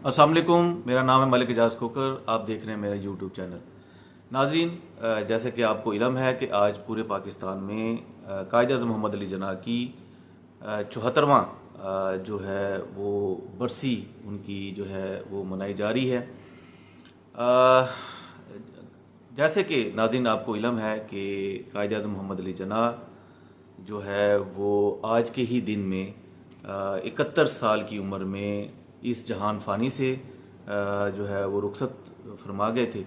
السلام علیکم، میرا نام ہے ملک اعجاز کھوکر، آپ دیکھ رہے ہیں میرا یوٹیوب چینل۔ ناظرین، جیسے کہ آپ کو علم ہے کہ آج پورے پاکستان میں قائد اعظم محمد علی جناح کی 74واں جو ہے وہ برسی ان کی جو ہے وہ منائی جا رہی ہے۔ جیسے کہ ناظرین آپ کو علم ہے کہ قائد اعظم محمد علی جناح جو ہے وہ آج کے ہی دن میں 71 سال کی عمر میں اس جہان فانی سے جو ہے وہ رخصت فرما گئے تھے۔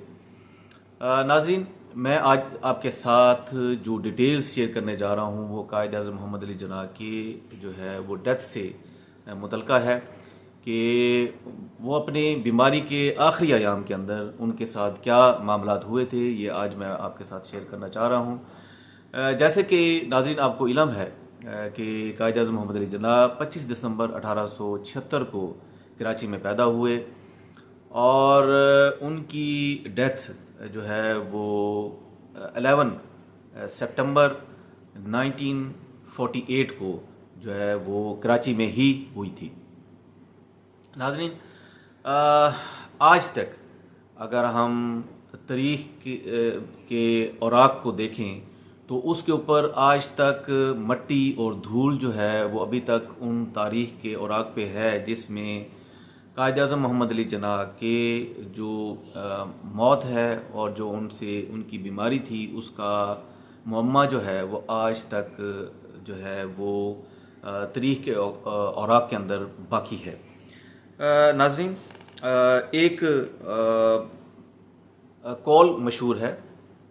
ناظرین، میں آج آپ کے ساتھ جو ڈیٹیلز شیئر کرنے جا رہا ہوں وہ قائد اعظم محمد علی جناح کی جو ہے وہ ڈیتھ سے متعلقہ ہے کہ وہ اپنی بیماری کے آخری ایام کے اندر ان کے ساتھ کیا معاملات ہوئے تھے، یہ آج میں آپ کے ساتھ شیئر کرنا چاہ رہا ہوں۔ جیسے کہ ناظرین آپ کو علم ہے کہ قائد اعظم محمد علی جناح 25 دسمبر 1876 کو کراچی میں پیدا ہوئے اور ان کی ڈیتھ جو ہے وہ 11 سپٹمبر 1948 کو جو ہے وہ کراچی میں ہی ہوئی تھی۔ ناظرین، آج تک اگر ہم تاریخ کے اوراق کو دیکھیں تو اس کے اوپر آج تک مٹی اور دھول جو ہے وہ ابھی تک ان تاریخ کے اوراق پہ ہے جس میں قائد اعظم محمد علی جناح کے جو موت ہے اور جو ان کی بیماری تھی اس کا معمہ جو ہے وہ آج تک جو ہے وہ تاریخ کے اوراق کے اندر باقی ہے۔ ناظرین، ایک قول مشہور ہے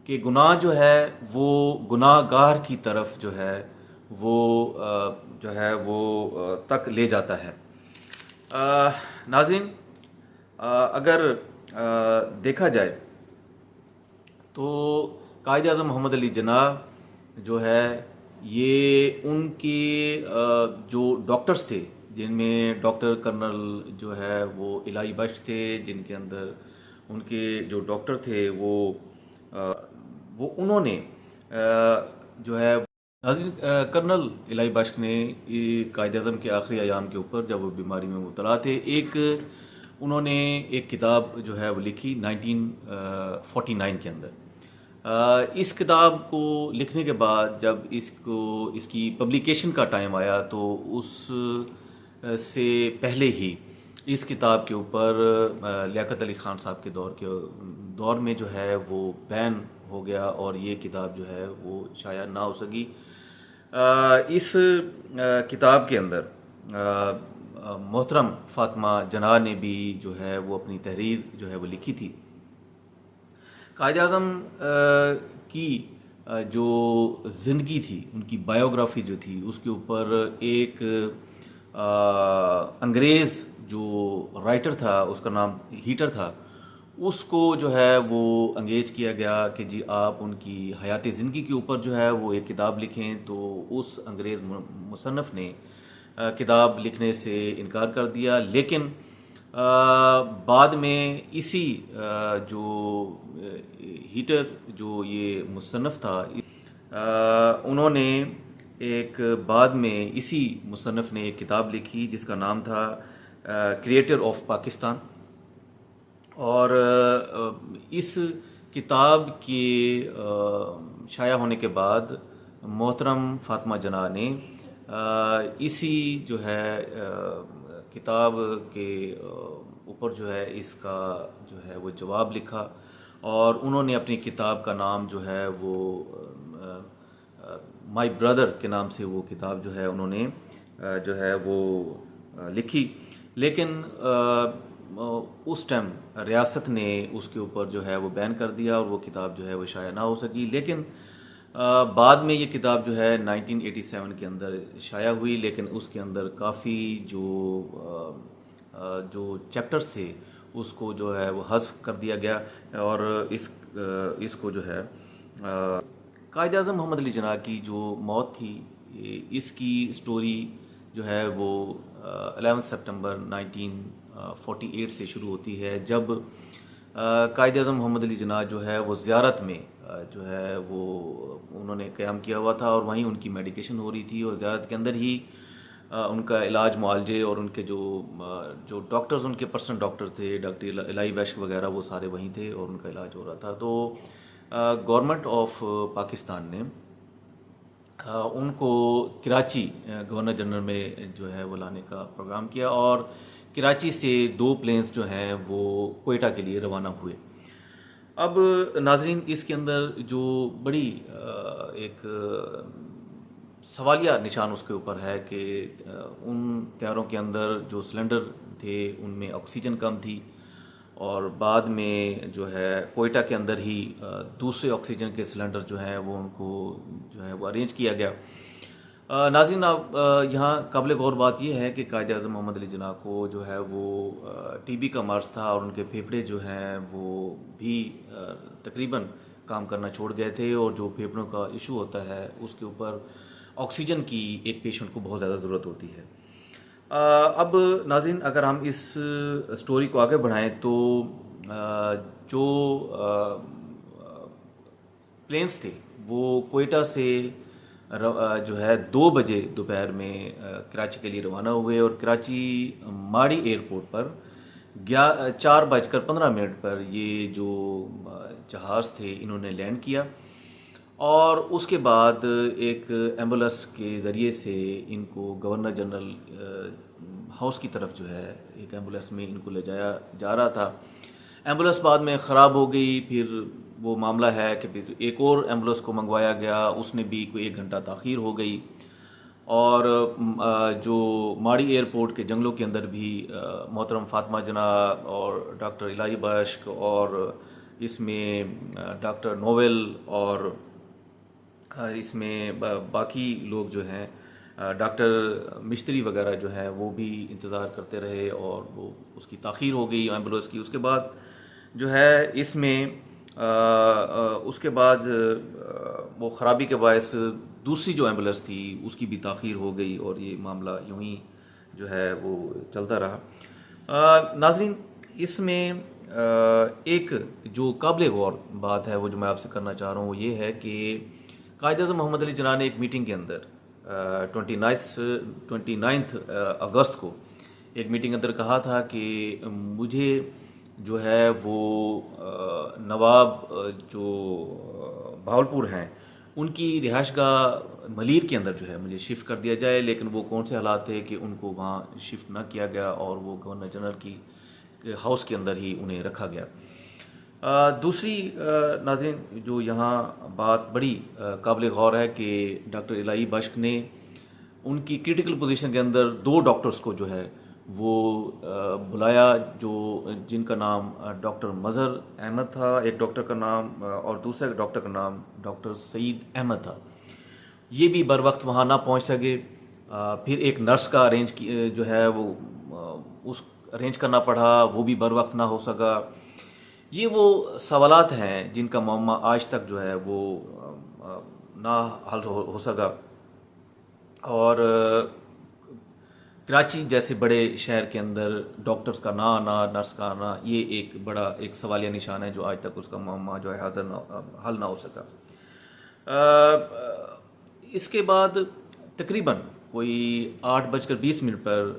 کہ گناہ جو ہے وہ گناہ گار کی طرف جو ہے وہ تک لے جاتا ہے۔ ناظرین، اگر دیکھا جائے تو قائد اعظم محمد علی جناح جو ہے یہ ان کے جو ڈاکٹرز تھے جن میں ڈاکٹر کرنل جو ہے وہ الہی بخش تھے، جن کے اندر ان کے جو ڈاکٹر تھے وہ انہوں نے جو ہے کرنل الہی بخش نے قائد اعظم کے آخری ایام کے اوپر جب وہ بیماری میں مبتلا تھے انہوں نے ایک کتاب جو ہے وہ لکھی 1949 کے اندر۔ اس کتاب کو لکھنے کے بعد جب اس کی پبلیکیشن کا ٹائم آیا تو اس سے پہلے ہی اس کتاب کے اوپر لیاقت علی خان صاحب کے دور میں جو ہے وہ بین ہو گیا اور یہ کتاب جو ہے وہ شائع نہ ہو سکی۔ اس کتاب کے اندر محترم فاطمہ جناح نے بھی جو ہے وہ اپنی تحریر جو ہے وہ لکھی تھی۔ قائد اعظم کی جو زندگی تھی، ان کی بائیوگرافی جو تھی، اس کے اوپر ایک انگریز جو رائٹر تھا، اس کا نام ہیٹر تھا، اس کو جو ہے وہ انگیج کیا گیا کہ جی آپ ان کی حیات زندگی کے اوپر جو ہے وہ ایک کتاب لکھیں، تو اس انگریز مصنف نے کتاب لکھنے سے انکار کر دیا۔ لیکن بعد میں اسی جو ہیٹر جو یہ مصنف تھا انہوں نے بعد میں اسی مصنف نے ایک کتاب لکھی جس کا نام تھا کریٹر آف پاکستان، اور اس کتاب کے شائع ہونے کے بعد محترم فاطمہ جناح نے اسی جو ہے کتاب کے اوپر جو ہے اس کا جو ہے وہ جواب لکھا، اور انہوں نے اپنی کتاب کا نام جو ہے وہ مائی برادر کے نام سے وہ کتاب جو ہے انہوں نے جو ہے وہ لکھی۔ لیکن اس ٹائم ریاست نے اس کے اوپر جو ہے وہ بین کر دیا اور وہ کتاب جو ہے وہ شائع نہ ہو سکی۔ لیکن بعد میں یہ کتاب جو ہے 1987 کے اندر شائع ہوئی، لیکن اس کے اندر کافی جو چیپٹرز تھے اس کو جو ہے وہ حذف کر دیا گیا، اور اس کو جو ہے قائد اعظم محمد علی جناح کی جو موت تھی اس کی سٹوری جو ہے وہ 11 سپٹمبر 1948 سے شروع ہوتی ہے، جب قائد اعظم محمد علی جناح جو ہے وہ زیارت میں جو ہے وہ انہوں نے قیام کیا ہوا تھا، اور وہیں ان کی میڈیکیشن ہو رہی تھی، اور زیارت کے اندر ہی ان کا علاج معالجے اور ان کے جو ڈاکٹرز ان کے پرسنل ڈاکٹر تھے، ڈاکٹر الہی بشک وغیرہ، وہ سارے وہیں تھے اور ان کا علاج ہو رہا تھا. تو گورنمنٹ آف پاکستان نے ان کو کراچی گورنر جنرل میں جو ہے وہ لانے کا پروگرام کیا، اور کراچی سے 2 پلینز جو ہیں وہ کوئٹہ کے لیے روانہ ہوئے. اب ناظرین، اس کے اندر جو بڑی ایک سوالیہ نشان اس کے اوپر ہے کہ ان طیاروں کے اندر جو سلنڈر تھے ان میں آکسیجن کم تھی، اور بعد میں جو ہے کوئٹہ کے اندر ہی دوسرے آکسیجن کے سلنڈر جو ہیں وہ ان کو جو ہے وہ ارینج کیا گیا. ناظرین، اب یہاں قابل غور بات یہ ہے کہ قائد اعظم محمد علی جناح کو جو ہے وہ ٹی بی کا مرض تھا، اور ان کے پھیپھڑے جو ہیں وہ بھی تقریباً کام کرنا چھوڑ گئے تھے، اور جو پھیپھڑوں کا ایشو ہوتا ہے اس کے اوپر آکسیجن کی ایک پیشنٹ کو بہت زیادہ ضرورت ہوتی ہے. اب ناظرین، اگر ہم اس سٹوری کو آگے بڑھائیں تو جو پلینز تھے وہ کوئٹہ سے جو ہے 2 بجے دوپہر میں کراچی کے لیے روانہ ہوئے، اور کراچی ماڑی ایئرپورٹ پر 4:15 پر یہ جو جہاز تھے انہوں نے لینڈ کیا، اور اس کے بعد ایک ایمبولینس کے ذریعے سے ان کو گورنر جنرل ہاؤس کی طرف جو ہے ایک ایمبولینس میں ان کو لے جایا جا رہا تھا. ایمبولینس بعد میں خراب ہو گئی، پھر وہ معاملہ ہے کہ پھر ایک اور ایمبولینس کو منگوایا گیا، اس نے بھی کوئی 1 گھنٹہ تاخیر ہو گئی، اور جو ماڑی ایئرپورٹ کے جنگلوں کے اندر بھی محترم فاطمہ جناح اور ڈاکٹر الہی بشک اور اس میں ڈاکٹر نوول اور اس میں باقی لوگ جو ہیں ڈاکٹر مشتری وغیرہ جو ہیں وہ بھی انتظار کرتے رہے، اور وہ اس کی تاخیر ہو گئی ایمبولینس کی. اس کے بعد جو ہے اس میں اس کے بعد وہ خرابی کے باعث دوسری جو ایمبولینس تھی اس کی بھی تاخیر ہو گئی، اور یہ معاملہ یوں ہی جو ہے وہ چلتا رہا. ناظرین، اس میں ایک جو قابل غور بات ہے وہ جو میں آپ سے کرنا چاہ رہا ہوں وہ یہ ہے کہ قائد اعظم محمد علی جناح نے ایک میٹنگ کے اندر 29 اگست کو ایک میٹنگ کے اندر کہا تھا کہ مجھے جو ہے وہ نواب جو بہاولپور ہیں ان کی رہائش گاہ ملیر کے اندر جو ہے مجھے شفٹ کر دیا جائے، لیکن وہ کون سے حالات تھے کہ ان کو وہاں شفٹ نہ کیا گیا، اور وہ گورنر جنرل کی ہاؤس کے اندر ہی انہیں رکھا گیا. دوسری ناظرین جو یہاں بات بڑی قابل غور ہے کہ ڈاکٹر الہی بشک نے ان کی کرٹیکل پوزیشن کے اندر 2 ڈاکٹرز کو جو ہے وہ بلایا، جن کا نام ڈاکٹر مظہر احمد تھا ایک ڈاکٹر کا نام، اور دوسرے ڈاکٹر کا نام ڈاکٹر سعید احمد تھا. یہ بھی بر وقت وہاں نہ پہنچ سکے. پھر ایک نرس کا جو ہے وہ اس ارینج کرنا پڑا، وہ بھی بر وقت نہ ہو سکا. یہ وہ سوالات ہیں جن کا معمہ آج تک جو ہے وہ نہ حل ہو سکا، اور کراچی جیسے بڑے شہر کے اندر ڈاکٹرز کا نہ آنا، نرس کا آنا، یہ ایک بڑا ایک سوالیہ نشان ہے جو آج تک اس کا معمہ جو ہے حل نہ ہو سکا. اس کے بعد تقریباً کوئی 8:20 پر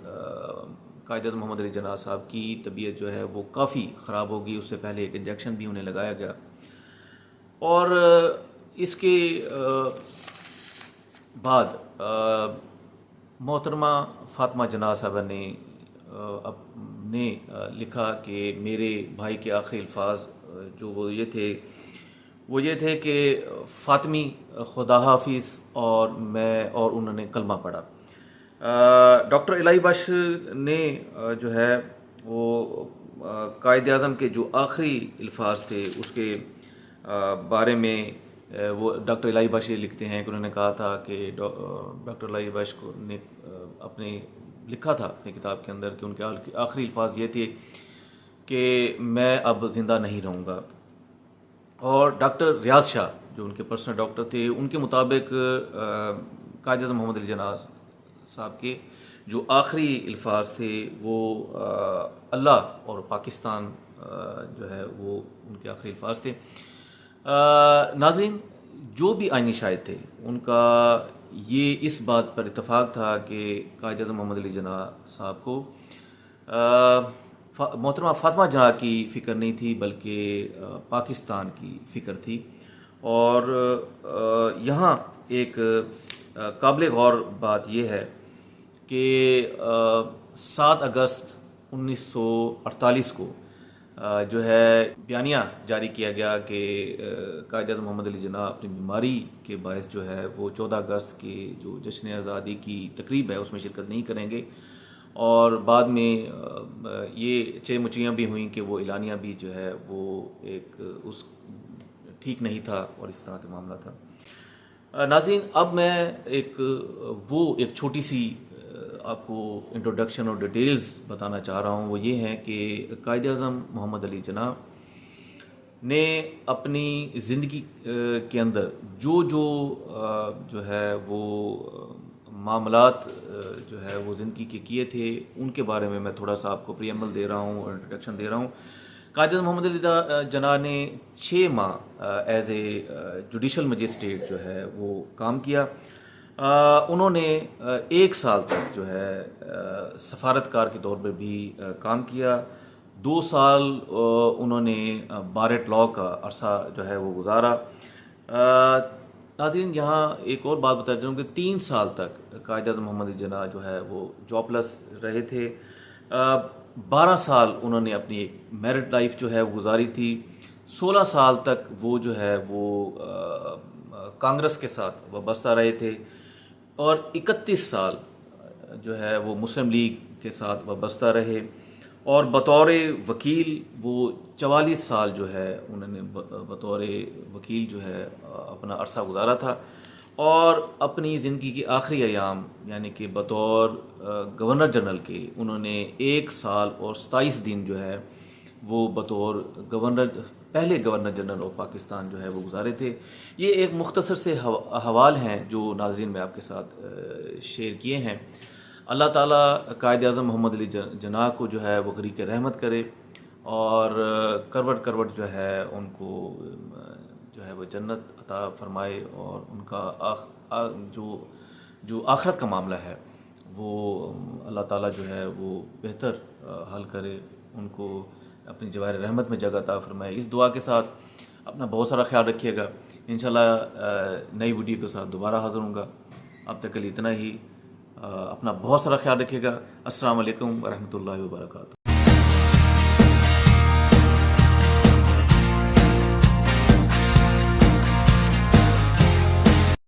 قائد اعظم محمد علی جناح صاحب کی طبیعت جو ہے وہ کافی خراب ہو گئی. اس سے پہلے ایک انجیکشن بھی انہیں لگایا گیا، اور اس کے بعد محترمہ فاطمہ جناح صاحبہ نے لکھا کہ میرے بھائی کے آخری الفاظ جو وہ یہ تھے کہ فاطمی خدا حافظ، اور انہوں نے کلمہ پڑھا. ڈاکٹر الہی بشک نے جو ہے وہ قائد اعظم کے جو آخری الفاظ تھے اس کے بارے میں وہ ڈاکٹر الہی بشک لکھتے ہیں کہ انہوں نے کہا تھا کہ ڈاکٹر الہی بشک نے لکھا تھا اپنی کتاب کے اندر کہ ان کے آخری الفاظ یہ تھے کہ میں اب زندہ نہیں رہوں گا. اور ڈاکٹر ریاض شاہ جو ان کے پرسنل ڈاکٹر تھے، ان کے مطابق قائد اعظم محمد علی جناح صاحب کے جو آخری الفاظ تھے وہ اللہ اور پاکستان جو ہے وہ ان کے آخری الفاظ تھے. ناظرین، جو بھی آئینی شاہد تھے ان کا یہ اس بات پر اتفاق تھا کہ قائد اعظم محمد علی جناح صاحب کو محترمہ فاطمہ جناح کی فکر نہیں تھی، بلکہ پاکستان کی فکر تھی. اور یہاں ایک قابل غور بات یہ ہے کہ 7 اگست 1948 کو جو ہے بیانیہ جاری کیا گیا کہ قائد اعظم محمد علی جناح اپنی بیماری کے باعث جو ہے وہ 14 اگست کے جو جشن آزادی کی تقریب ہے اس میں شرکت نہیں کریں گے. اور بعد میں یہ چیمچیاں بھی ہوئیں کہ وہ اعلانیہ بھی جو ہے وہ ایک اس ٹھیک نہیں تھا اور اس طرح کا معاملہ تھا. ناظرین، اب میں ایک چھوٹی سی آپ کو انٹروڈکشن اور ڈیٹیلز بتانا چاہ رہا ہوں. وہ یہ ہے کہ قائد اعظم محمد علی جناح نے اپنی زندگی کے اندر جو ہے وہ معاملات جو ہے وہ زندگی کے کیے تھے، ان کے بارے میں تھوڑا سا آپ کو پریمبل دے رہا ہوں اور انٹروڈکشن دے رہا ہوں. قائد اعظم محمد علی جناح نے 6 ماہ ایز اے جوڈیشل مجسٹریٹ جو ہے وہ کام کیا. انہوں نے 1 سال تک جو ہے سفارتکار کے طور پر بھی کام کیا. 2 سال انہوں نے بار ایٹ لاء کا عرصہ جو ہے وہ گزارا. ناظرین، یہاں ایک اور بات بتا دوں کہ 3 سال تک قائد اعظم محمد علی جناح جو ہے وہ جاب لیس رہے تھے. 12 سال انہوں نے اپنی ایک میرٹ لائف جو ہے وہ گزاری تھی. 16 سال تک وہ جو ہے وہ کانگریس کے ساتھ وابستہ رہے تھے اور 31 سال جو ہے وہ مسلم لیگ کے ساتھ وابستہ رہے. اور بطور وکیل وہ 44 سال جو ہے انہوں نے بطور وکیل جو ہے اپنا عرصہ گزارا تھا. اور اپنی زندگی کے آخری ایام یعنی کہ بطور گورنر جنرل کے انہوں نے 1 سال اور 27 دن جو ہے وہ بطور پہلے گورنر جنرل آف پاکستان جو ہے وہ گزارے تھے. یہ ایک مختصر سے احوال ہیں جو ناظرین میں آپ کے ساتھ شیئر کیے ہیں. اللہ تعالیٰ قائد اعظم محمد علی جناح کو جو ہے وہ غریق رحمت کرے اور کروٹ جو ہے ان کو جو ہے وہ جنت عطا فرمائے اور ان کا جو آخرت کا معاملہ ہے وہ اللہ تعالیٰ جو ہے وہ بہتر حل کرے، ان کو اپنی جوار رحمت میں جگہ عطا فرمائے. اس دعا کے ساتھ اپنا بہت سارا خیال رکھیے گا. انشاءاللہ نئی ویڈیو کے ساتھ دوبارہ حاضر ہوں گا. اب تک کے لیے اتنا ہی. اپنا بہت سارا خیال رکھیے گا. السلام علیکم ورحمۃ اللہ وبرکاتہ.